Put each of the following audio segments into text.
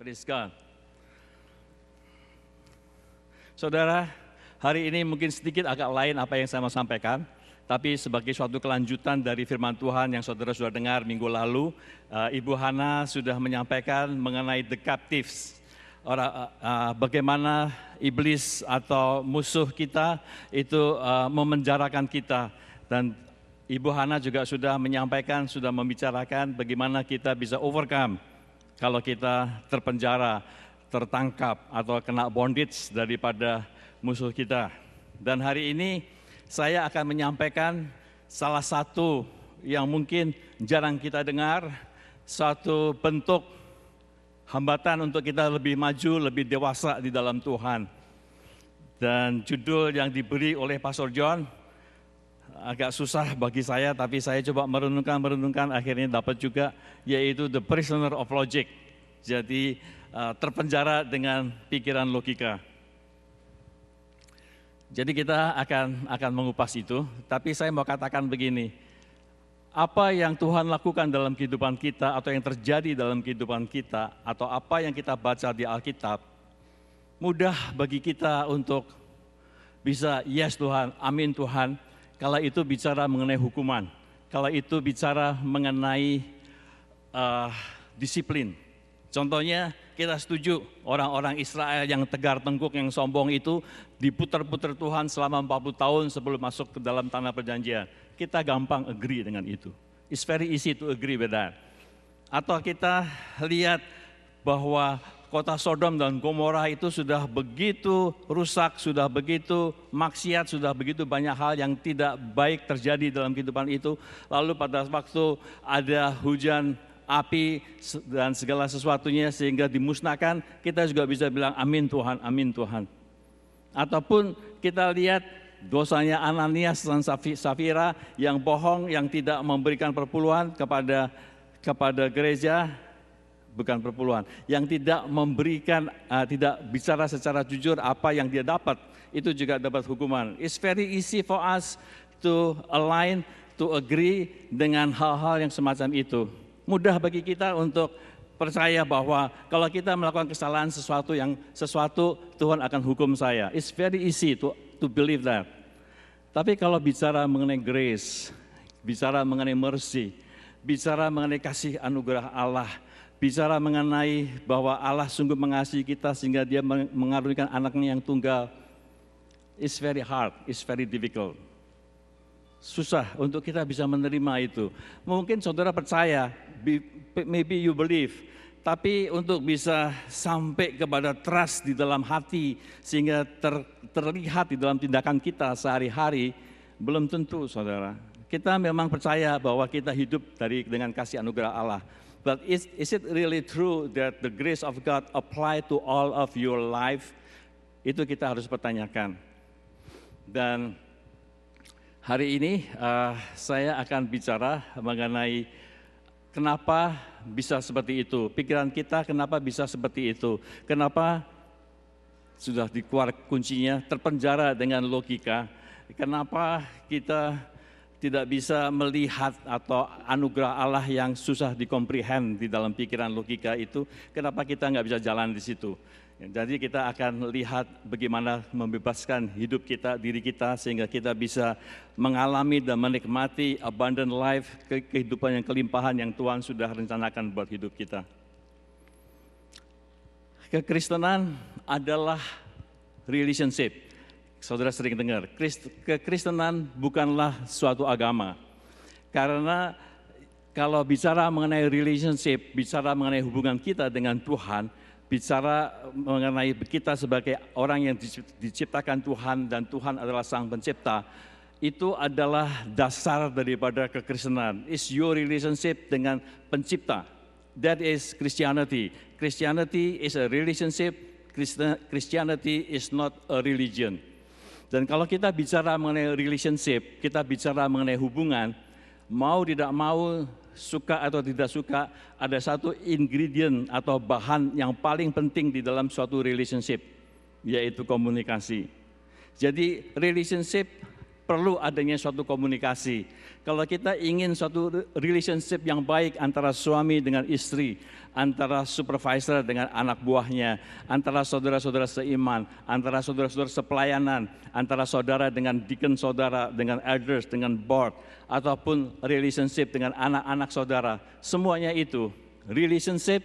Praise God. Saudara, hari ini mungkin sedikit agak lain apa yang saya mau sampaikan, tapi sebagai suatu kelanjutan dari firman Tuhan yang saudara sudah dengar minggu lalu, Ibu Hana sudah menyampaikan mengenai the captives. Bagaimana iblis atau musuh kita itu memenjarakan kita, dan Ibu Hana juga sudah menyampaikan, sudah membicarakan bagaimana kita bisa overcome kalau kita terpenjara, tertangkap atau kena bondage daripada musuh kita. Dan hari ini saya akan menyampaikan salah satu yang mungkin jarang kita dengar, suatu bentuk hambatan untuk kita lebih maju, lebih dewasa di dalam Tuhan. Dan judul yang diberi oleh Pastor John agak susah bagi saya, tapi saya coba merenungkan, akhirnya dapat juga, yaitu The Prisoner of Logic. Jadi terpenjara dengan pikiran logika. Jadi kita akan mengupas itu, tapi saya mau katakan begini, apa yang Tuhan lakukan dalam kehidupan kita atau yang terjadi dalam kehidupan kita atau apa yang kita baca di Alkitab, mudah bagi kita untuk bisa yes Tuhan, amin Tuhan, kalau itu bicara mengenai hukuman, kalau itu bicara mengenai disiplin. Contohnya kita setuju orang-orang Israel yang tegar tengkuk, yang sombong itu diputar-putar Tuhan selama 40 tahun sebelum masuk ke dalam tanah perjanjian. Kita gampang agree dengan itu. It's very easy to agree with that. Atau kita lihat bahwa kota Sodom dan Gomora itu sudah begitu rusak, sudah begitu maksiat, sudah begitu banyak hal yang tidak baik terjadi dalam kehidupan itu. Lalu pada waktu ada hujan api dan segala sesuatunya sehingga dimusnahkan, kita juga bisa bilang amin Tuhan, amin Tuhan. Ataupun kita lihat dosanya Ananias dan Safira yang bohong, yang tidak memberikan perpuluhan kepada gereja, bukan perpuluhan, yang tidak memberikan, tidak bicara secara jujur apa yang dia dapat, itu juga dapat hukuman. It's very easy for us to align, to agree dengan hal-hal yang semacam itu. Mudah bagi kita untuk percaya bahwa kalau kita melakukan kesalahan sesuatu Tuhan akan hukum saya. It's very easy to believe that. Tapi kalau bicara mengenai grace, bicara mengenai mercy, bicara mengenai kasih anugerah Allah, bicara mengenai bahwa Allah sungguh mengasihi kita sehingga dia mengaruniakan anaknya yang tunggal, it's very hard, it's very difficult. Susah untuk kita bisa menerima itu. Mungkin saudara percaya, maybe you believe, tapi untuk bisa sampai kepada trust di dalam hati sehingga terlihat di dalam tindakan kita sehari-hari, belum tentu saudara. Kita memang percaya bahwa kita hidup dengan kasih anugerah Allah. But is it really true that the grace of God apply to all of your life? Itu kita harus pertanyakan. Dan hari ini saya akan bicara mengenai kenapa bisa seperti itu. Pikiran kita kenapa bisa seperti itu. Kenapa sudah dikeluar kuncinya, terpenjara dengan logika. Kenapa kita tidak bisa melihat atau anugerah Allah yang susah dikomprehend di dalam pikiran logika itu. Kenapa kita nggak bisa jalan di situ. Jadi kita akan lihat bagaimana membebaskan hidup kita, diri kita, sehingga kita bisa mengalami dan menikmati abundant life, kehidupan yang kelimpahan yang Tuhan sudah rencanakan buat hidup kita. Kekristenan adalah relationship. Saudara sering dengar, kekristenan bukanlah suatu agama. Karena kalau bicara mengenai relationship, bicara mengenai hubungan kita dengan Tuhan, bicara mengenai kita sebagai orang yang diciptakan Tuhan dan Tuhan adalah Sang Pencipta, itu adalah dasar daripada kekristenan. It's your relationship dengan Pencipta. That is Christianity. Christianity is a relationship. Christianity is not a religion. Dan kalau kita bicara mengenai relationship, kita bicara mengenai hubungan, mau tidak mau, suka atau tidak suka, ada satu ingredient atau bahan yang paling penting di dalam suatu relationship, yaitu komunikasi. Jadi relationship perlu adanya suatu komunikasi. Kalau kita ingin suatu relationship yang baik antara suami dengan istri, antara supervisor dengan anak buahnya, antara saudara-saudara seiman, antara saudara-saudara sepelayanan, antara saudara dengan deacon saudara, dengan elders, dengan board, ataupun relationship dengan anak-anak saudara, semuanya itu relationship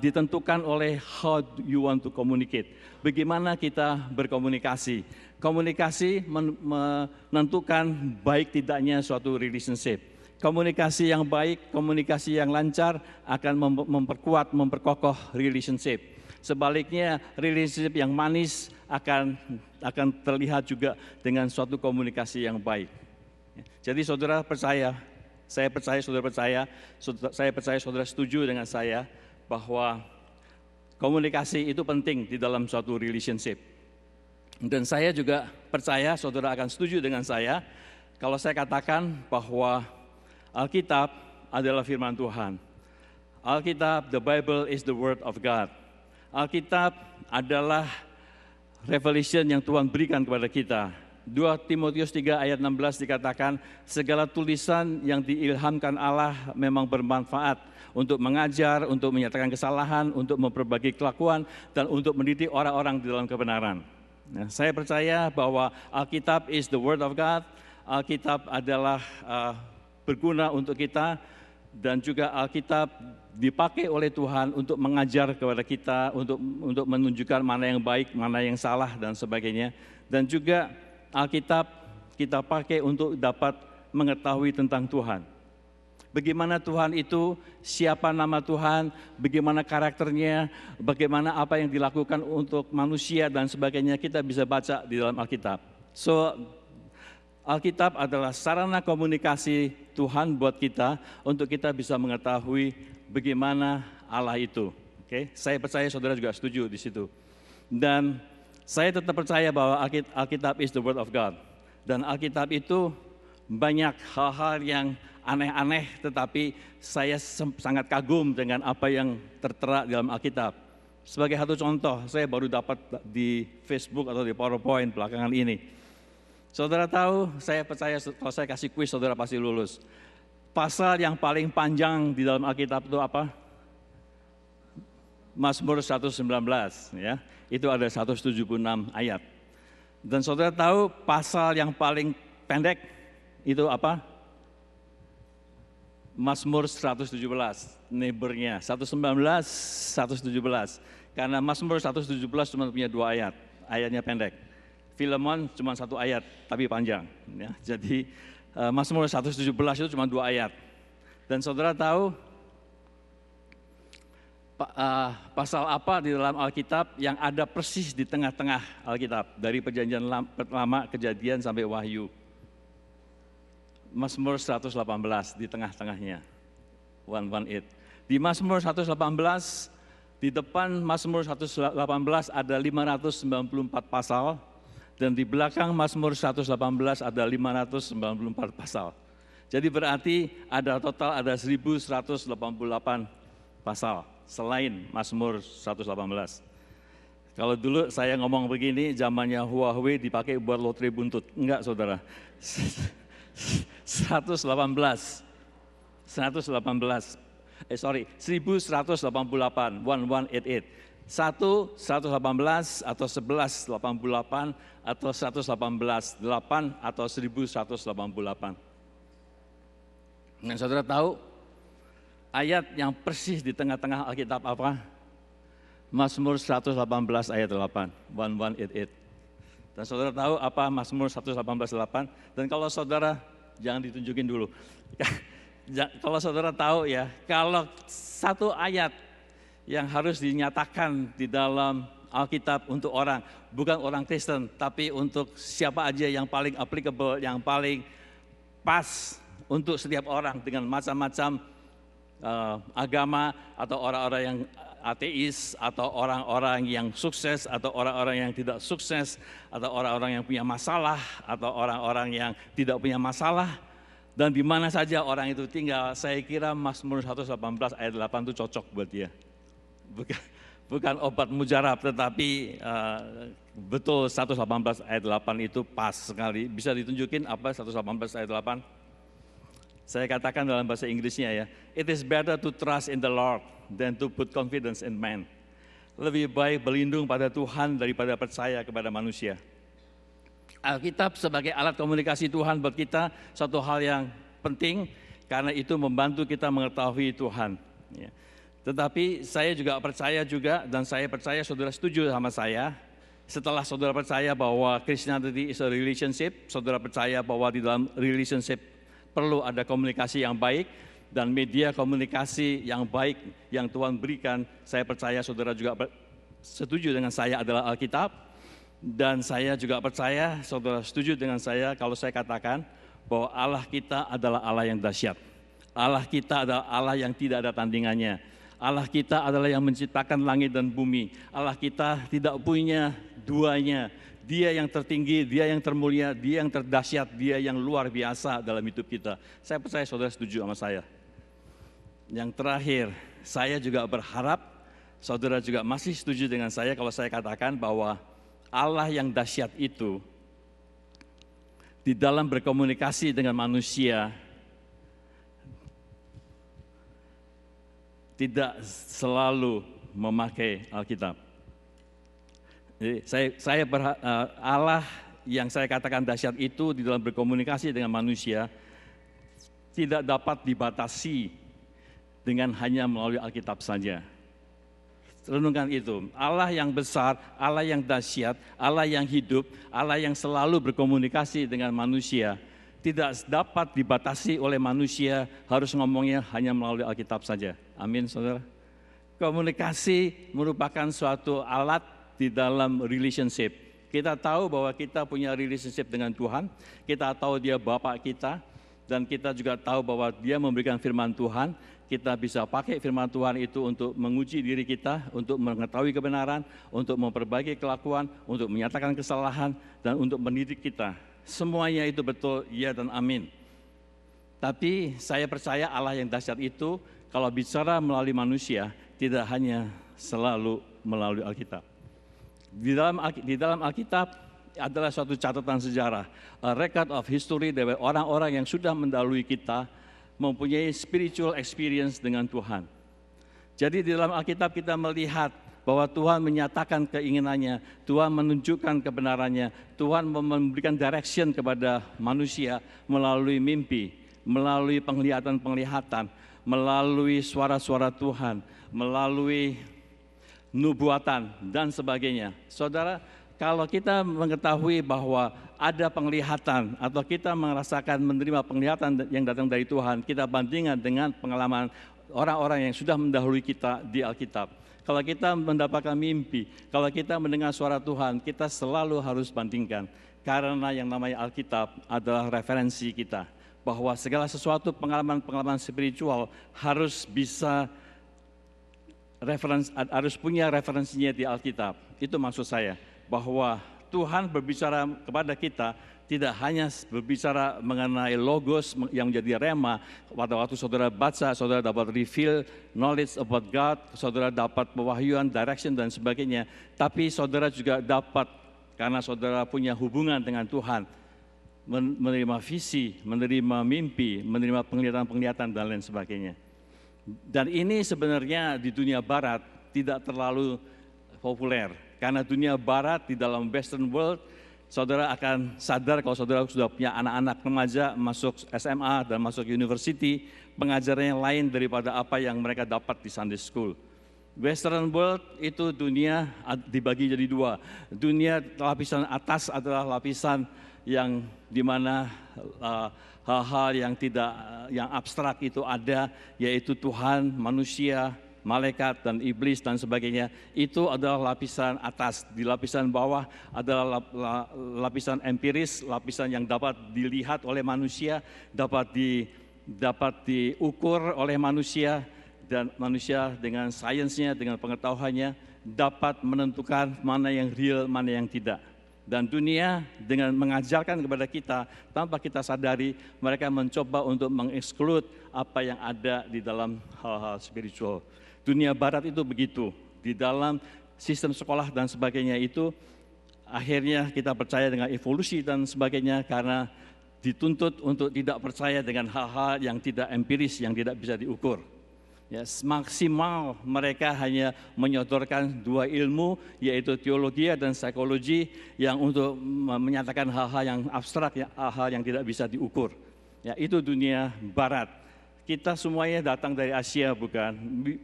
ditentukan oleh how you want to communicate. Bagaimana kita berkomunikasi. Komunikasi menentukan baik tidaknya suatu relationship. Komunikasi yang baik, komunikasi yang lancar akan memperkuat, memperkokoh relationship. Sebaliknya, relationship yang manis akan terlihat juga dengan suatu komunikasi yang baik. Jadi saudara percaya, saya percaya saudara setuju dengan saya bahwa komunikasi itu penting di dalam suatu relationship. Dan saya juga percaya saudara akan setuju dengan saya kalau saya katakan bahwa Alkitab adalah firman Tuhan. Alkitab, the Bible is the word of God. Alkitab adalah revelation yang Tuhan berikan kepada kita. 2 Timotius 3 ayat 16 dikatakan, segala tulisan yang diilhamkan Allah memang bermanfaat untuk mengajar, untuk menyatakan kesalahan, untuk memperbaiki kelakuan, dan untuk mendidik orang-orang di dalam kebenaran. Nah, saya percaya bahwa Alkitab is the word of God. Alkitab adalah berguna untuk kita, dan juga Alkitab dipakai oleh Tuhan untuk mengajar kepada kita, untuk menunjukkan mana yang baik, mana yang salah, dan sebagainya. Dan juga Alkitab kita pakai untuk dapat mengetahui tentang Tuhan. Bagaimana Tuhan itu, siapa nama Tuhan, bagaimana karakternya, bagaimana apa yang dilakukan untuk manusia dan sebagainya, kita bisa baca di dalam Alkitab. So, Alkitab adalah sarana komunikasi Tuhan buat kita untuk kita bisa mengetahui bagaimana Allah itu. Oke, saya percaya saudara juga setuju di situ. Dan saya tetap percaya bahwa Alkitab is the word of God. Dan Alkitab itu banyak hal-hal yang aneh-aneh, tetapi saya sangat kagum dengan apa yang tertera di dalam Alkitab. Sebagai satu contoh, saya baru dapat di Facebook atau di PowerPoint belakangan ini. Saudara tahu, saya percaya kalau saya kasih kuis, saudara pasti lulus. Pasal yang paling panjang di dalam Alkitab itu apa? Mazmur 119, ya. Itu ada 176 ayat. Dan saudara tahu pasal yang paling pendek itu apa? Mazmur 117, neighbornya 119, 117. Karena Mazmur 117 cuma punya 2 ayat, ayatnya pendek. Filemon cuma 1 ayat, tapi panjang. Ya. Jadi Mazmur 117 itu cuma 2 ayat. Dan saudara tahu pasal apa di dalam Alkitab yang ada persis di tengah-tengah Alkitab, dari perjanjian lama, Kejadian sampai Wahyu. Mazmur 118 di tengah-tengahnya, 118. Di Mazmur 118, di depan Mazmur 118 ada 594 pasal, dan di belakang Mazmur 118 ada 594 pasal. Jadi berarti ada total ada 1188 pasal selain Mazmur 118. Kalau dulu saya ngomong begini, zamannya Huawei dipakai buat lotre buntut. Enggak, saudara. 1188, 1188, 1188, 118 atau 1188 atau 118, 8 atau 1188. Dan saudara tahu ayat yang persis di tengah-tengah Alkitab apa? Mazmur 118 ayat 8, 1188. Dan saudara tahu apa Mazmur 118:8? Dan kalau saudara, jangan ditunjukin dulu. Kalau saudara tahu ya, kalau satu ayat yang harus dinyatakan di dalam Alkitab untuk orang, bukan orang Kristen, tapi untuk siapa aja yang paling applicable, yang paling pas untuk setiap orang dengan macam-macam agama, atau orang-orang yang ateis, atau orang-orang yang sukses, atau orang-orang yang tidak sukses, atau orang-orang yang punya masalah, atau orang-orang yang tidak punya masalah, dan di mana saja orang itu tinggal. Saya kira Mazmur 118 ayat 8 itu cocok buat dia. bukan obat mujarab, tetapi betul 118 ayat 8 itu pas sekali. Bisa ditunjukin apa 118 ayat 8? Saya katakan dalam bahasa Inggrisnya ya, it is better to trust in the Lord than to put confidence in man. Lebih baik berlindung pada Tuhan daripada percaya kepada manusia. Alkitab sebagai alat komunikasi Tuhan buat kita satu hal yang penting, karena itu membantu kita mengetahui Tuhan. Ya. Tetapi saya juga percaya juga, dan saya percaya saudara setuju sama saya, setelah saudara percaya bahwa Christianity is a relationship, saudara percaya bahwa di dalam relationship perlu ada komunikasi yang baik, dan media komunikasi yang baik yang Tuhan berikan, saya percaya saudara juga setuju dengan saya adalah Alkitab, dan saya juga percaya saudara setuju dengan saya kalau saya katakan bahwa Allah kita adalah Allah yang dahsyat. Allah kita adalah Allah yang tidak ada tandingannya. Allah kita adalah yang menciptakan langit dan bumi. Allah kita tidak punya duanya. Dia yang tertinggi, dia yang termulia, dia yang terdahsyat, dia yang luar biasa dalam hidup kita. Saya percaya saudara setuju sama saya. Yang terakhir, saya juga berharap saudara juga masih setuju dengan saya kalau saya katakan bahwa Allah yang dahsyat itu di dalam berkomunikasi dengan manusia tidak selalu memakai Alkitab. Jadi Allah yang saya katakan dahsyat itu di dalam berkomunikasi dengan manusia tidak dapat dibatasi dengan hanya melalui Alkitab saja. Renungkan itu, Allah yang besar, Allah yang dahsyat, Allah yang hidup, Allah yang selalu berkomunikasi dengan manusia, tidak dapat dibatasi oleh manusia, harus ngomongnya hanya melalui Alkitab saja. Amin, saudara. Komunikasi merupakan suatu alat di dalam relationship. Kita tahu bahwa kita punya relationship dengan Tuhan, kita tahu dia Bapa kita, dan kita juga tahu bahwa dia memberikan firman Tuhan. Kita bisa pakai firman Tuhan itu untuk menguji diri kita, untuk mengetahui kebenaran, untuk memperbaiki kelakuan, untuk menyatakan kesalahan, dan untuk mendidik kita. Semuanya itu betul, ya dan amin. Tapi saya percaya Allah yang dahsyat itu, kalau bicara melalui manusia, tidak hanya selalu melalui Alkitab. Di dalam Alkitab adalah suatu catatan sejarah, a record of history dari orang-orang yang sudah mendahului kita, mempunyai spiritual experience dengan Tuhan. Jadi di dalam Alkitab kita melihat bahwa Tuhan menyatakan keinginannya, Tuhan menunjukkan kebenarannya, Tuhan memberikan direction kepada manusia melalui mimpi, melalui penglihatan-penglihatan, melalui suara-suara Tuhan, melalui nubuatan dan sebagainya. Saudara, kalau kita mengetahui bahwa ada penglihatan atau kita merasakan menerima penglihatan yang datang dari Tuhan, kita bandingkan dengan pengalaman orang-orang yang sudah mendahului kita di Alkitab. Kalau kita mendapatkan mimpi, kalau kita mendengar suara Tuhan, kita selalu harus bandingkan. Karena yang namanya Alkitab adalah referensi kita. Bahwa segala sesuatu pengalaman-pengalaman spiritual harus bisa harus punya referensinya di Alkitab. Itu maksud saya. Bahwa Tuhan berbicara kepada kita tidak hanya berbicara mengenai logos yang menjadi rema. Pada waktu saudara baca, saudara dapat reveal knowledge about God, saudara dapat pewahyuan, direction dan sebagainya. Tapi saudara juga dapat, karena saudara punya hubungan dengan Tuhan, menerima visi, menerima mimpi, menerima penglihatan-penglihatan dan lain sebagainya. Dan ini sebenarnya di dunia barat tidak terlalu populer. Karena dunia barat di dalam western world, saudara akan sadar kalau saudara sudah punya anak-anak remaja masuk SMA dan masuk university, pengajarannya lain daripada apa yang mereka dapat di Sunday school. Western world itu dunia dibagi jadi dua. Dunia lapisan atas adalah lapisan yang dimana hal-hal yang abstrak itu ada, yaitu Tuhan, manusia, malaikat dan iblis dan sebagainya. Itu adalah lapisan atas. Di lapisan bawah adalah lapisan empiris, lapisan yang dapat dilihat oleh manusia, dapat diukur oleh manusia, dan manusia dengan sainsnya, dengan pengetahuannya dapat menentukan mana yang real, mana yang tidak. Dan dunia dengan mengajarkan kepada kita tanpa kita sadari, mereka mencoba untuk mengeksklud apa yang ada di dalam hal-hal spiritual. Dunia barat itu begitu. di dalam sistem sekolah dan sebagainya itu, akhirnya kita percaya dengan evolusi dan sebagainya karena dituntut untuk tidak percaya dengan hal-hal yang tidak empiris, yang tidak bisa diukur. Ya, maksimal mereka hanya menyodorkan dua ilmu, yaitu teologi dan psikologi, yang untuk menyatakan hal-hal yang abstrak, hal-hal yang tidak bisa diukur. Ya, itu dunia barat. Kita semuanya datang dari Asia, bukan?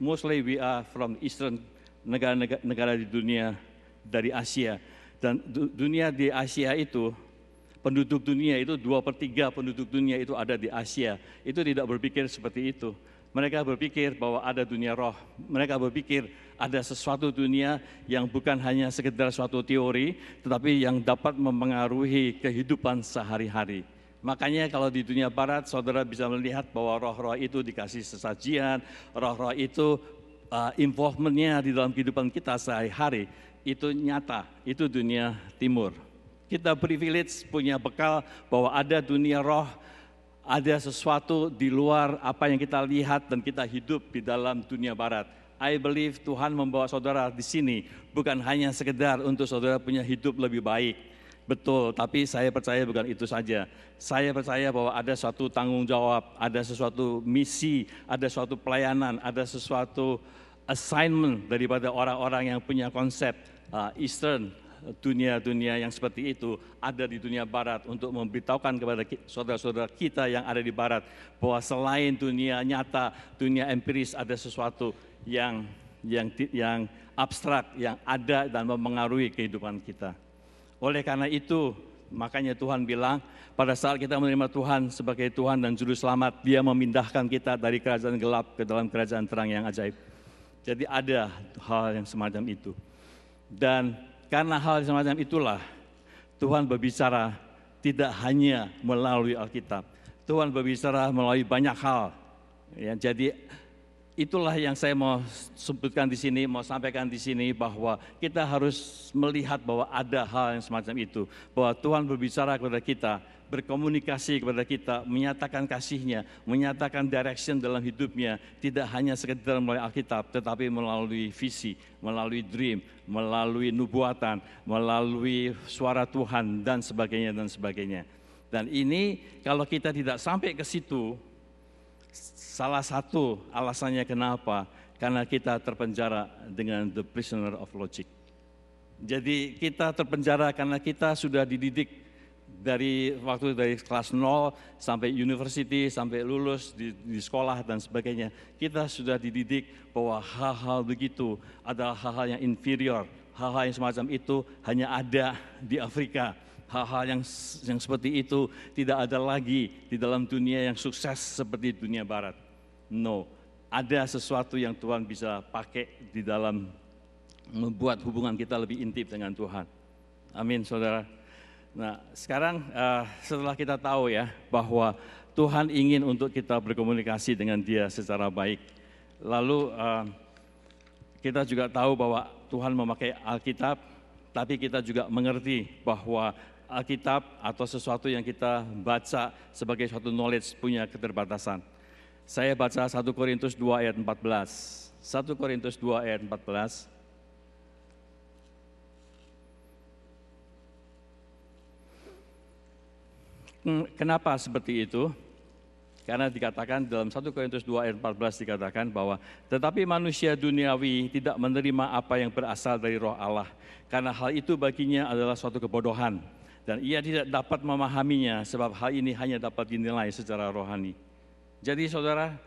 Mostly we are from Eastern, negara di dunia dari Asia. Dan dunia di Asia itu, penduduk dunia itu 2/3 penduduk dunia itu ada di Asia. Itu tidak berpikir seperti itu. Mereka berpikir bahwa ada dunia roh. Mereka berpikir ada sesuatu dunia yang bukan hanya sekedar suatu teori, tetapi yang dapat mempengaruhi kehidupan sehari-hari. Makanya kalau di dunia barat, saudara bisa melihat bahwa roh-roh itu dikasih sesajian, roh-roh itu involvement-nya di dalam kehidupan kita sehari-hari, itu nyata, itu dunia timur. Kita privilege punya bekal bahwa ada dunia roh, ada sesuatu di luar apa yang kita lihat dan kita hidup di dalam dunia barat. I believe Tuhan membawa saudara di sini bukan hanya sekedar untuk saudara punya hidup lebih baik. Betul, tapi saya percaya bukan itu saja. Saya percaya bahwa ada suatu tanggung jawab, ada sesuatu misi, ada suatu pelayanan, ada sesuatu assignment daripada orang-orang yang punya konsep Eastern, dunia-dunia yang seperti itu ada di dunia barat untuk memberitahukan kepada saudara-saudara kita yang ada di barat bahwa selain dunia nyata, dunia empiris, ada sesuatu yang abstrak yang ada dan mempengaruhi kehidupan kita. Oleh karena itu, makanya Tuhan bilang pada saat kita menerima Tuhan sebagai Tuhan dan Juru Selamat, Dia memindahkan kita dari kerajaan gelap ke dalam kerajaan terang yang ajaib. Jadi ada hal yang semacam itu. Dan karena hal semacam itulah Tuhan berbicara tidak hanya melalui Alkitab. Tuhan berbicara melalui banyak hal. Ya, jadi itulah yang saya mau sebutkan di sini, mau sampaikan di sini bahwa kita harus melihat bahwa ada hal yang semacam itu. Bahwa Tuhan berbicara kepada kita, berkomunikasi kepada kita, menyatakan kasih-Nya, menyatakan direction dalam hidupnya, tidak hanya sekedar melalui Alkitab, tetapi melalui visi, melalui dream, melalui nubuatan, melalui suara Tuhan, dan sebagainya, dan sebagainya. Dan ini kalau kita tidak sampai ke situ, salah satu alasannya kenapa, karena kita terpenjara dengan the prisoner of logic. Jadi kita terpenjara karena kita sudah dididik dari kelas 0 sampai university, sampai lulus di sekolah dan sebagainya. Kita sudah dididik bahwa hal-hal begitu adalah hal-hal yang inferior, hal-hal yang semacam itu hanya ada di Afrika. Hal-hal yang seperti itu tidak ada lagi di dalam dunia yang sukses seperti dunia barat. No, ada sesuatu yang Tuhan bisa pakai di dalam membuat hubungan kita lebih intim dengan Tuhan. Amin, saudara. Nah, sekarang setelah kita tahu ya bahwa Tuhan ingin untuk kita berkomunikasi dengan Dia secara baik. Lalu kita juga tahu bahwa Tuhan memakai Alkitab, tapi kita juga mengerti bahwa Alkitab atau sesuatu yang kita baca sebagai suatu knowledge punya keterbatasan. Saya baca 1 Korintus 2 ayat 14. 1 Korintus 2 ayat 14. Kenapa seperti itu? Karena dikatakan dalam 1 Korintus 2 ayat 14 dikatakan bahwa tetapi manusia duniawi tidak menerima apa yang berasal dari Roh Allah, karena hal itu baginya adalah suatu kebodohan dan ia tidak dapat memahaminya sebab hal ini hanya dapat dinilai secara rohani. Jadi saudara,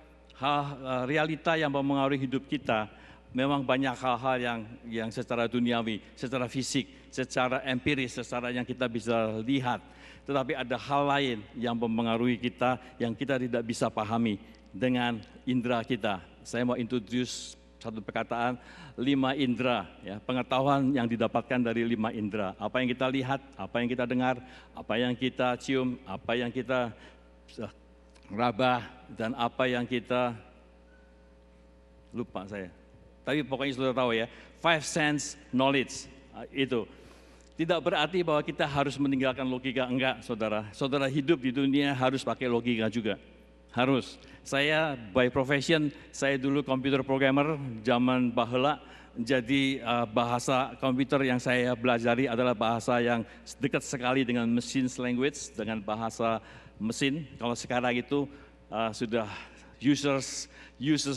realita yang mempengaruhi hidup kita memang banyak hal-hal yang secara duniawi, secara fisik, secara empiris, secara yang kita bisa lihat. Tetapi ada hal lain yang mempengaruhi kita yang kita tidak bisa pahami dengan indera kita. Saya mau introduce satu perkataan, 5 indera, ya, pengetahuan yang didapatkan dari 5 indera. Apa yang kita lihat, apa yang kita dengar, apa yang kita cium, apa yang kita raba, dan apa yang kita lupa saya. Tapi pokoknya sudah tahu ya, 5 sense knowledge itu. Tidak berarti bahwa kita harus meninggalkan logika, enggak saudara. Saudara hidup di dunia harus pakai logika juga, harus. Saya by profession, saya dulu computer programmer zaman baheula, Jadi bahasa komputer yang saya pelajari adalah bahasa yang dekat sekali dengan machine language, dengan bahasa mesin. Kalau sekarang itu sudah users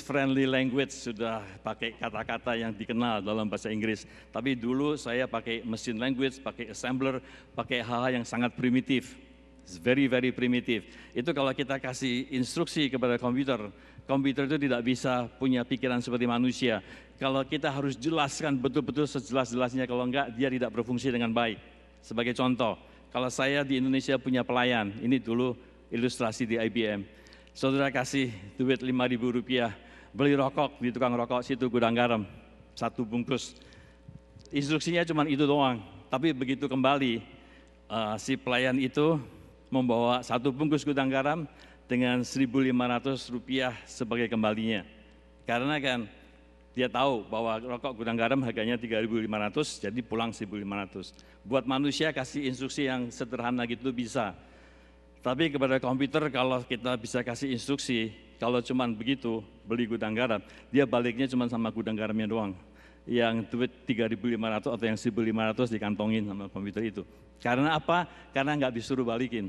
friendly language, sudah pakai kata-kata yang dikenal dalam bahasa Inggris. Tapi dulu saya pakai machine language, pakai assembler, pakai hal-hal yang sangat primitif. It's very primitive. Itu kalau kita kasih instruksi kepada komputer, komputer itu tidak bisa punya pikiran seperti manusia. Kalau kita harus jelaskan betul-betul sejelas-jelasnya, kalau enggak dia tidak berfungsi dengan baik. Sebagai contoh, kalau saya di Indonesia punya pelayan, ini dulu ilustrasi di IBM. Saudara kasih duit Rp5.000, beli rokok di tukang rokok situ Gudang Garam, 1 bungkus. Instruksinya cuma itu doang, tapi begitu kembali, si pelayan itu membawa 1 bungkus Gudang Garam dengan Rp1.500 sebagai kembalinya. Karena kan dia tahu bahwa rokok Gudang Garam harganya Rp3.500, jadi pulang Rp1.500. Buat manusia kasih instruksi yang sederhana gitu bisa. Tapi kepada komputer kalau kita bisa kasih instruksi, kalau cuma begitu beli Gudang Garam, dia baliknya cuma sama Gudang Garamnya doang. Yang duit Rp3.500 atau yang Rp1.500 dikantongin sama komputer itu. Karena apa? Karena nggak disuruh balikin.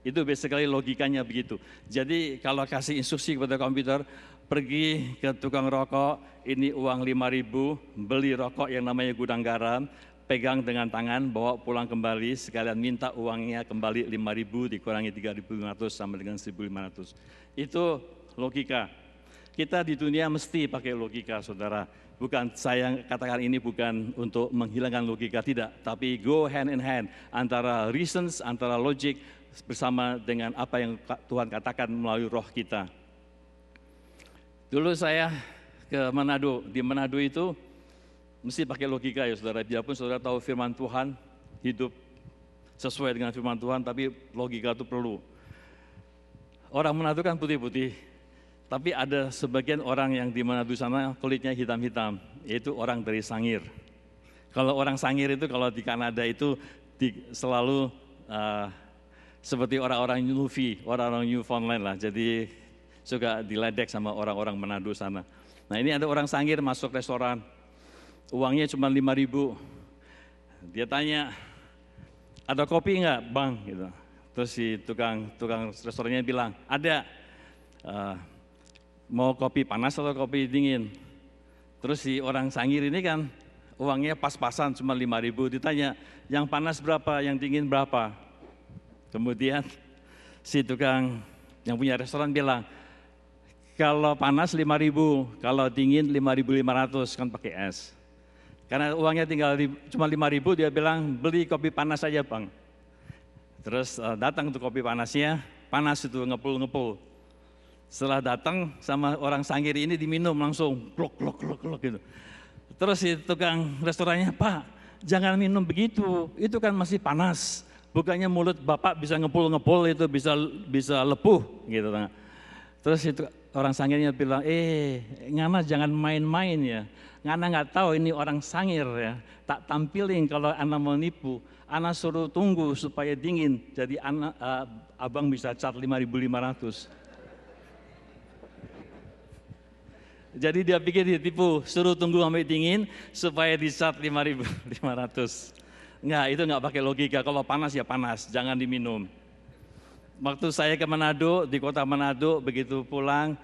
Itu basically logikanya begitu. Jadi kalau kasih instruksi kepada komputer, pergi ke tukang rokok, ini uang 5.000, beli rokok yang namanya Gudang Garam, pegang dengan tangan, bawa pulang kembali, sekalian minta uangnya kembali 5.000 dikurangi 3.500 sama dengan 1.500. Itu logika. Kita di dunia mesti pakai logika, saudara. Bukan saya katakan ini bukan untuk menghilangkan logika, tidak. Tapi go hand in hand antara reasons, antara logic bersama dengan apa yang Tuhan katakan melalui roh kita. Dulu saya ke Manado, di Manado itu mesti pakai logika ya saudara. Biarpun saudara tahu firman Tuhan, hidup sesuai dengan firman Tuhan, tapi logika itu perlu. Orang Manado kan putih-putih, tapi ada sebagian orang yang di Manado sana kulitnya hitam-hitam, yaitu orang dari Sangir. Kalau orang Sangir itu kalau di Kanada itu selalu seperti orang-orang Nuvi, orang-orang Newfoundland lah, jadi suka diledek sama orang-orang Manado sana. Nah ini ada orang Sangir masuk restoran, uangnya cuma 5.000. Dia tanya, ada kopi enggak bang? Gitu. Terus si tukang restorannya bilang, ada. Mau kopi panas atau kopi dingin? Terus si orang Sangir ini kan uangnya pas-pasan cuma 5.000. Ditanya, yang panas berapa, yang dingin berapa? Kemudian si tukang yang punya restoran bilang, kalau panas 5.000, kalau dingin 5.500, kan pakai es. Karena uangnya tinggal cuma 5.000, dia bilang beli kopi panas saja bang. Terus datang tuh kopi panasnya, panas itu ngepul-ngepul. Setelah datang sama orang Sangir ini diminum langsung, klok gitu. Terus si tukang restorannya, Pak jangan minum begitu, itu kan masih panas. Bukannya mulut Bapak bisa ngepul-ngepul itu bisa lepuh gitu. Terus itu orang Sangirnya bilang, ngana jangan main-main ya. Ngana nggak tahu ini orang Sangir ya. Tak tampilin kalau Ana mau nipu. Ana suruh tunggu supaya dingin. Jadi abang bisa cat 5.500. Jadi dia pikir dia tipu, suruh tunggu sampai dingin supaya dicat 5.500. Enggak, itu enggak pakai logika. Kalau panas ya panas, jangan diminum. Waktu saya ke Manado, di kota Manado, begitu pulang,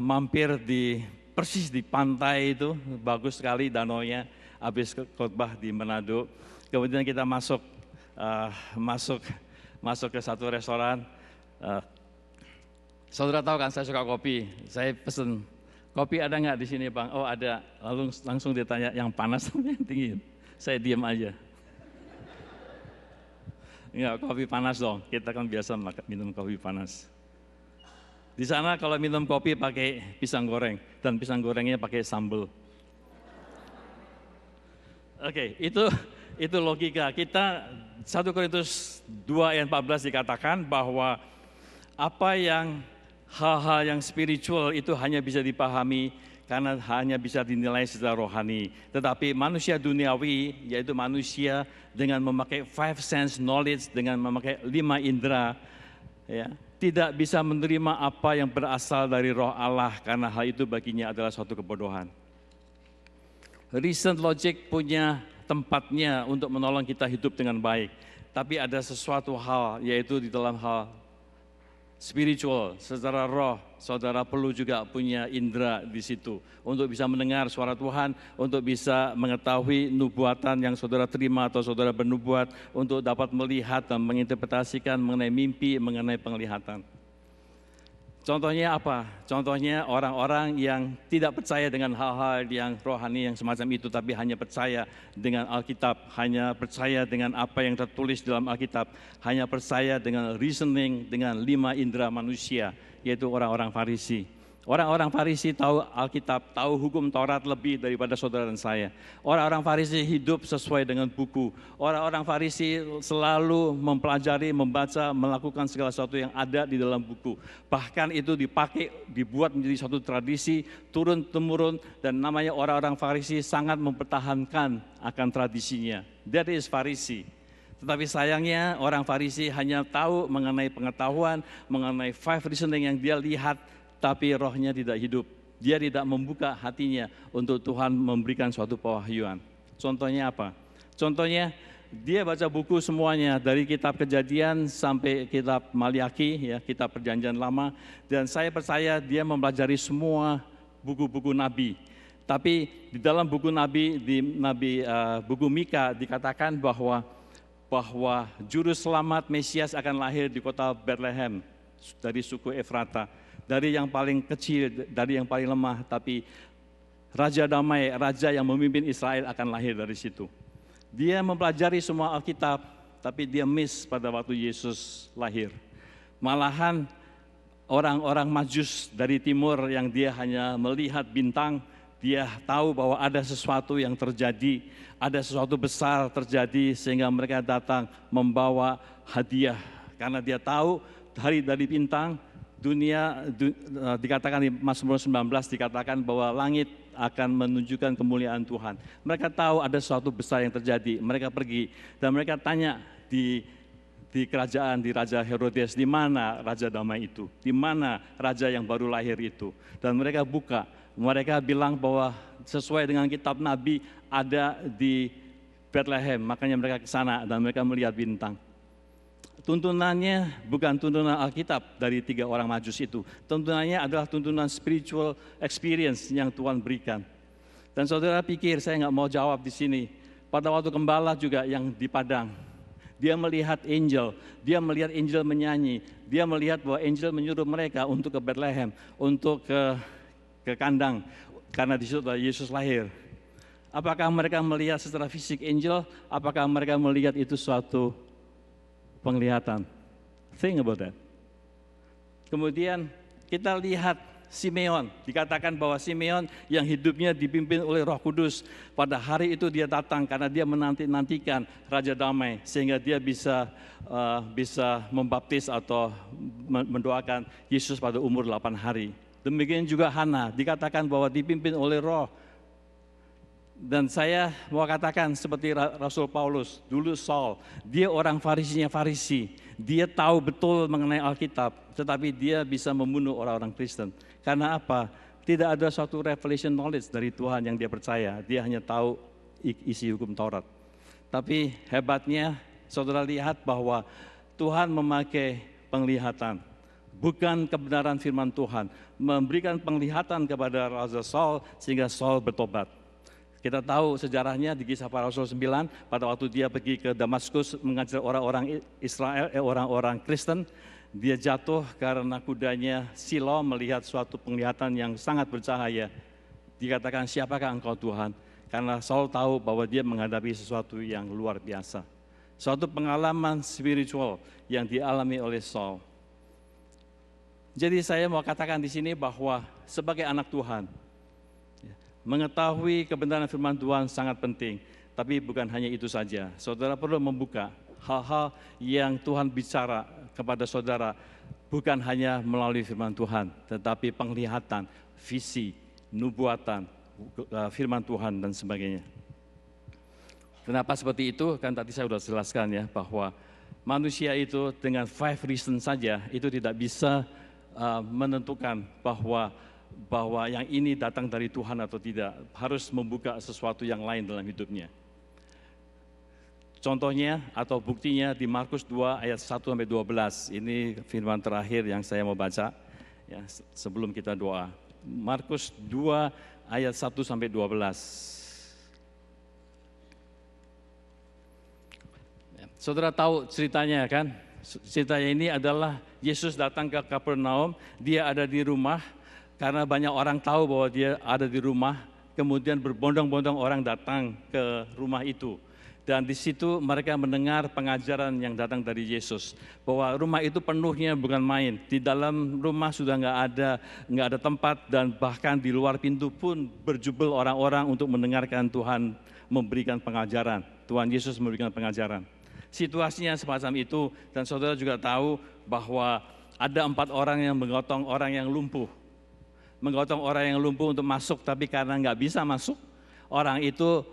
mampir persis di pantai itu, bagus sekali danaunya, habis khotbah di Manado. Kemudian kita masuk ke satu restoran. Saudara tahu kan saya suka kopi, saya pesen, kopi ada nggak di sini bang? Oh ada, lalu langsung ditanya yang panas atau yang dingin? Saya diam aja. Enggak, kopi panas dong. Kita kan biasa minum kopi panas. Di sana kalau minum kopi pakai pisang goreng dan pisang gorengnya pakai sambal. Oke, itu logika. Kita 1 Korintus 2 ayat 14 dikatakan bahwa hal-hal yang spiritual itu hanya bisa dipahami karena hanya bisa dinilai secara rohani. Tetapi manusia duniawi, yaitu manusia dengan memakai 5 sense knowledge, dengan memakai 5 indera, ya, tidak bisa menerima apa yang berasal dari roh Allah karena hal itu baginya adalah suatu kebodohan. Reason logic punya tempatnya untuk menolong kita hidup dengan baik. Tapi ada sesuatu hal, yaitu di dalam hal spiritual, secara roh, saudara perlu juga punya indera di situ untuk bisa mendengar suara Tuhan, untuk bisa mengetahui nubuatan yang saudara terima atau saudara bernubuat, untuk dapat melihat dan menginterpretasikan mengenai mimpi, mengenai penglihatan. Contohnya apa? Contohnya orang-orang yang tidak percaya dengan hal-hal yang rohani yang semacam itu, tapi hanya percaya dengan Alkitab, hanya percaya dengan apa yang tertulis dalam Alkitab, hanya percaya dengan reasoning, dengan 5 indera manusia, yaitu orang-orang Farisi. Orang-orang Farisi tahu Alkitab, tahu hukum Taurat lebih daripada saudara dan saya. Orang-orang Farisi hidup sesuai dengan buku. Orang-orang Farisi selalu mempelajari, membaca, melakukan segala sesuatu yang ada di dalam buku. Bahkan itu dipakai, dibuat menjadi suatu tradisi, turun-temurun, dan namanya orang-orang Farisi sangat mempertahankan akan tradisinya. That is Farisi. Tetapi sayangnya orang Farisi hanya tahu mengenai pengetahuan, mengenai 5 reasoning yang dia lihat, tapi rohnya tidak hidup. Dia tidak membuka hatinya untuk Tuhan memberikan suatu pewahyuan. Contohnya apa? Contohnya dia baca buku semuanya dari kitab Kejadian sampai kitab Maliaki, ya, kitab Perjanjian Lama, dan saya percaya dia mempelajari semua buku-buku nabi. Tapi di dalam buku nabi, buku Mika dikatakan bahwa juru selamat Mesias akan lahir di kota Bethlehem dari suku Efrata. Dari yang paling kecil, dari yang paling lemah, tapi Raja Damai, Raja yang memimpin Israel akan lahir dari situ. Dia mempelajari semua Alkitab, tapi dia miss pada waktu Yesus lahir. Malahan orang-orang Majus dari timur yang dia hanya melihat bintang, dia tahu bahwa ada sesuatu yang terjadi, ada sesuatu besar terjadi sehingga mereka datang membawa hadiah. Karena dia tahu dari bintang, dunia dikatakan di Mazmur 19 dikatakan bahwa langit akan menunjukkan kemuliaan Tuhan. Mereka tahu ada sesuatu besar yang terjadi. Mereka pergi dan mereka tanya di kerajaan, di Raja Herodes, di mana Raja Damai itu? Di mana Raja yang baru lahir itu? Dan mereka buka. Mereka bilang bahwa sesuai dengan kitab Nabi ada di Bethlehem. Makanya mereka ke sana dan mereka melihat bintang. Tuntunannya bukan tuntunan Alkitab dari 3 orang Majus itu. Tuntunannya adalah tuntunan spiritual experience yang Tuhan berikan. Dan saudara pikir saya nggak mau jawab di sini. Pada waktu gembala juga yang di Padang, dia melihat dia melihat angel menyanyi, dia melihat bahwa angel menyuruh mereka untuk ke Bethlehem, untuk ke kandang, karena di situ Yesus lahir. Apakah mereka melihat secara fisik angel? Apakah mereka melihat itu suatu penglihatan? Think about that. Kemudian kita lihat Simeon, dikatakan bahwa Simeon yang hidupnya dipimpin oleh Roh Kudus, pada hari itu dia datang karena dia menanti-nantikan Raja Damai, sehingga dia bisa membaptis atau mendoakan Yesus pada umur 8 hari. Demikian juga Hana, dikatakan bahwa dipimpin oleh Roh. Dan saya mau katakan seperti Rasul Paulus, dulu Saul, dia orang Farisinya Farisi, dia tahu betul mengenai Alkitab, tetapi dia bisa membunuh orang-orang Kristen. Karena apa? Tidak ada suatu revelation knowledge dari Tuhan yang dia percaya, dia hanya tahu isi hukum Taurat. Tapi hebatnya, saudara lihat bahwa Tuhan memakai penglihatan, bukan kebenaran firman Tuhan, memberikan penglihatan kepada Raja Saul sehingga Saul bertobat. Kita tahu sejarahnya di Kisah Para Rasul 9, pada waktu dia pergi ke Damaskus mengajar orang-orang Israel, orang-orang Kristen, dia jatuh karena kudanya Silo melihat suatu penglihatan yang sangat bercahaya. Dikatakan, siapakah engkau Tuhan? Karena Saul tahu bahwa dia menghadapi sesuatu yang luar biasa. Suatu pengalaman spiritual yang dialami oleh Saul. Jadi saya mau katakan di sini bahwa sebagai anak Tuhan, mengetahui kebenaran firman Tuhan sangat penting, tapi bukan hanya itu saja. Saudara perlu membuka hal-hal yang Tuhan bicara kepada saudara, bukan hanya melalui firman Tuhan, tetapi penglihatan, visi, nubuatan, firman Tuhan dan sebagainya. Kenapa seperti itu? Kan tadi saya sudah jelaskan ya, bahwa manusia itu dengan 5 reasons saja, itu tidak bisa menentukan bahwa bahwa yang ini datang dari Tuhan atau tidak, harus membuka sesuatu yang lain dalam hidupnya. Contohnya atau buktinya di Markus 2 ayat 1-12. Ini firman terakhir yang saya mau baca ya, sebelum kita doa. Markus 2 ayat 1-12. Saudara tahu ceritanya kan? Ceritanya ini adalah Yesus datang ke Kapernaum, dia ada di rumah, karena banyak orang tahu bahwa dia ada di rumah, kemudian berbondong-bondong orang datang ke rumah itu. Dan di situ mereka mendengar pengajaran yang datang dari Yesus, bahwa rumah itu penuhnya bukan main. Di dalam rumah sudah nggak ada tempat, dan bahkan di luar pintu pun berjubel orang-orang untuk mendengarkan Tuhan memberikan pengajaran. Tuhan Yesus memberikan pengajaran. Situasinya semacam itu, dan saudara juga tahu bahwa ada 4 orang yang menggotong orang yang lumpuh. Menggotong orang yang lumpuh untuk masuk, tapi karena nggak bisa masuk, orang itu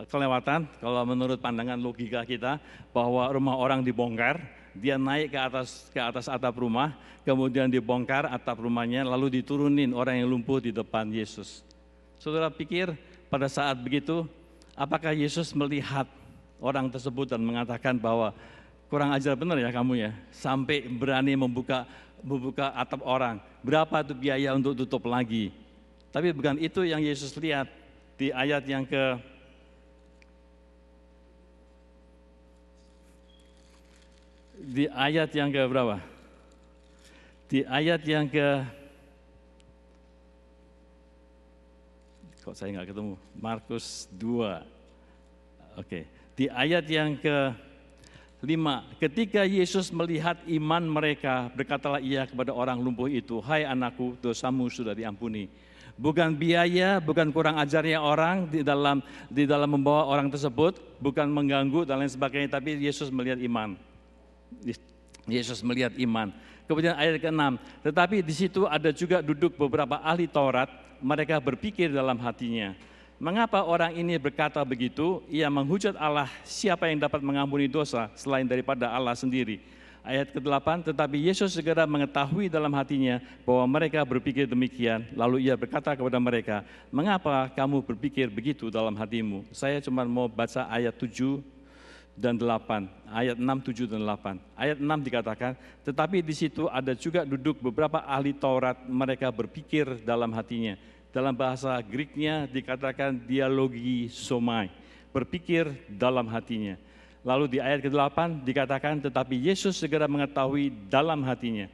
kelewatan. Kalau menurut pandangan logika kita, bahwa rumah orang dibongkar, dia naik ke atas atap rumah, kemudian dibongkar atap rumahnya, lalu diturunin orang yang lumpuh di depan Yesus. Saudara pikir pada saat begitu, apakah Yesus melihat orang tersebut dan mengatakan bahwa kurang ajar benar ya kamu ya, sampai berani membuka atap orang, berapa itu biaya untuk tutup lagi? Tapi bukan itu yang Yesus lihat. Di ayat yang ke berapa? Di ayat yang ke, kok saya nggak ketemu, Markus 2. Oke. Di ayat yang ke-5, ketika Yesus melihat iman mereka, berkatalah ia kepada orang lumpuh itu, hai anakku, dosamu sudah diampuni. Bukan biaya, bukan kurang ajarnya orang di dalam membawa orang tersebut, bukan mengganggu dan lain sebagainya, tapi Yesus melihat iman. Yesus melihat iman. Kemudian ayat ke-6, tetapi di situ ada juga duduk beberapa ahli Taurat, mereka berpikir dalam hatinya, mengapa orang ini berkata begitu? Ia menghujat Allah, siapa yang dapat mengampuni dosa selain daripada Allah sendiri? Ayat ke-8, tetapi Yesus segera mengetahui dalam hatinya bahwa mereka berpikir demikian, lalu ia berkata kepada mereka, mengapa kamu berpikir begitu dalam hatimu? Saya cuma mau baca ayat 7 dan 8, ayat 6, 7 dan 8. Ayat 6 dikatakan, tetapi di situ ada juga duduk beberapa ahli Taurat, mereka berpikir dalam hatinya. Dalam bahasa Greeknya dikatakan dialogisomai, berpikir dalam hatinya. Lalu di ayat ke-8 dikatakan, tetapi Yesus segera mengetahui dalam hatinya.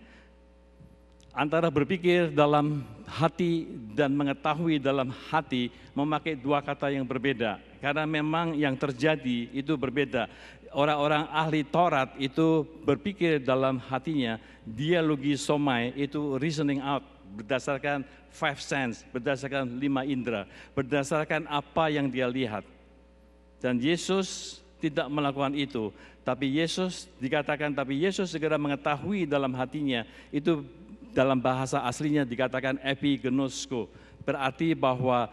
Antara berpikir dalam hati dan mengetahui dalam hati memakai 2 kata yang berbeda. Karena memang yang terjadi itu berbeda. Orang-orang ahli Taurat itu berpikir dalam hatinya, dialogisomai itu reasoning out, berdasarkan 5 sense, berdasarkan 5 indera, berdasarkan apa yang dia lihat. Dan Yesus tidak melakukan itu, tapi Yesus segera mengetahui dalam hatinya, itu dalam bahasa aslinya dikatakan epigenosko, berarti bahwa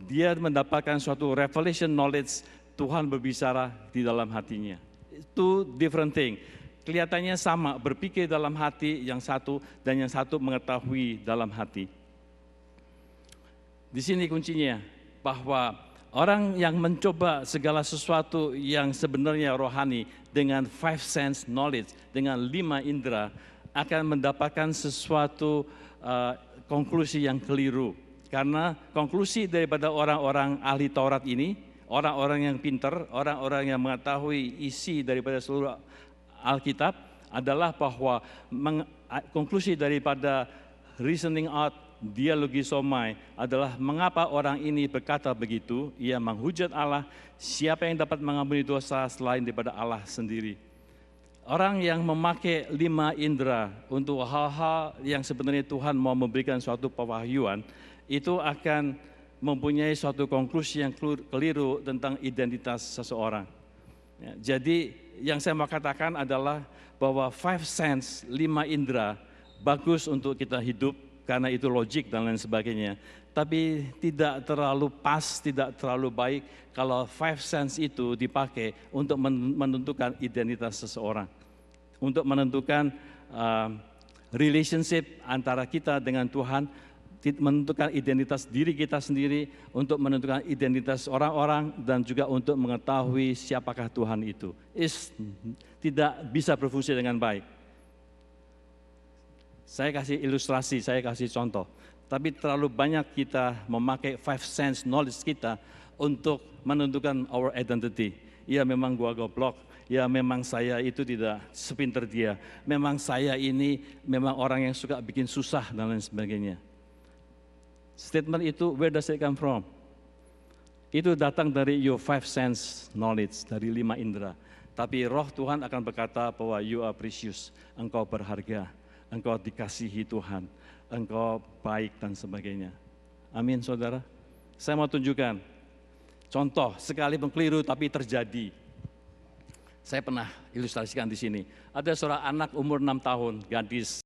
dia mendapatkan suatu revelation knowledge, Tuhan berbicara di dalam hatinya. Itu different thing. Kelihatannya sama, berpikir dalam hati yang satu, dan yang satu mengetahui dalam hati. Di sini kuncinya, bahwa orang yang mencoba segala sesuatu yang sebenarnya rohani dengan 5 sense knowledge, dengan 5 indera, akan mendapatkan sesuatu konklusi yang keliru. Karena konklusi daripada orang-orang ahli Taurat ini, orang-orang yang pintar, orang-orang yang mengetahui isi daripada seluruh Alkitab adalah bahwa konklusi daripada reasoning out, dialogisomai adalah mengapa orang ini berkata begitu, ia menghujat Allah, siapa yang dapat mengampuni dosa selain daripada Allah sendiri. Orang yang memakai 5 indera untuk hal-hal yang sebenarnya Tuhan mau memberikan suatu pewahyuan, itu akan mempunyai suatu konklusi yang keliru tentang identitas seseorang. Ya, jadi yang saya mau katakan adalah bahwa 5 sense, 5 indera bagus untuk kita hidup karena itu logik dan lain sebagainya. Tapi tidak terlalu pas, tidak terlalu baik kalau 5 sense itu dipakai untuk menentukan identitas seseorang. Untuk menentukan relationship antara kita dengan Tuhan, menentukan identitas diri kita sendiri, untuk menentukan identitas orang-orang, dan juga untuk mengetahui siapakah Tuhan itu. Tidak bisa berfungsi dengan baik. Saya kasih ilustrasi, saya kasih contoh. Tapi terlalu banyak kita memakai five sense knowledge kita untuk menentukan our identity. Ya memang gua goblok, ya memang saya itu tidak sepinter dia, memang saya ini memang orang yang suka bikin susah dan lain sebagainya. Statement itu, where does it come from? Itu datang dari your five sense knowledge, dari 5 indera. Tapi roh Tuhan akan berkata bahwa you are precious, engkau berharga, engkau dikasihi Tuhan, engkau baik dan sebagainya. Amin saudara. Saya mau tunjukkan contoh, sekalipun keliru tapi terjadi. Saya pernah ilustrasikan di sini. Ada seorang anak umur 6 tahun, gadis.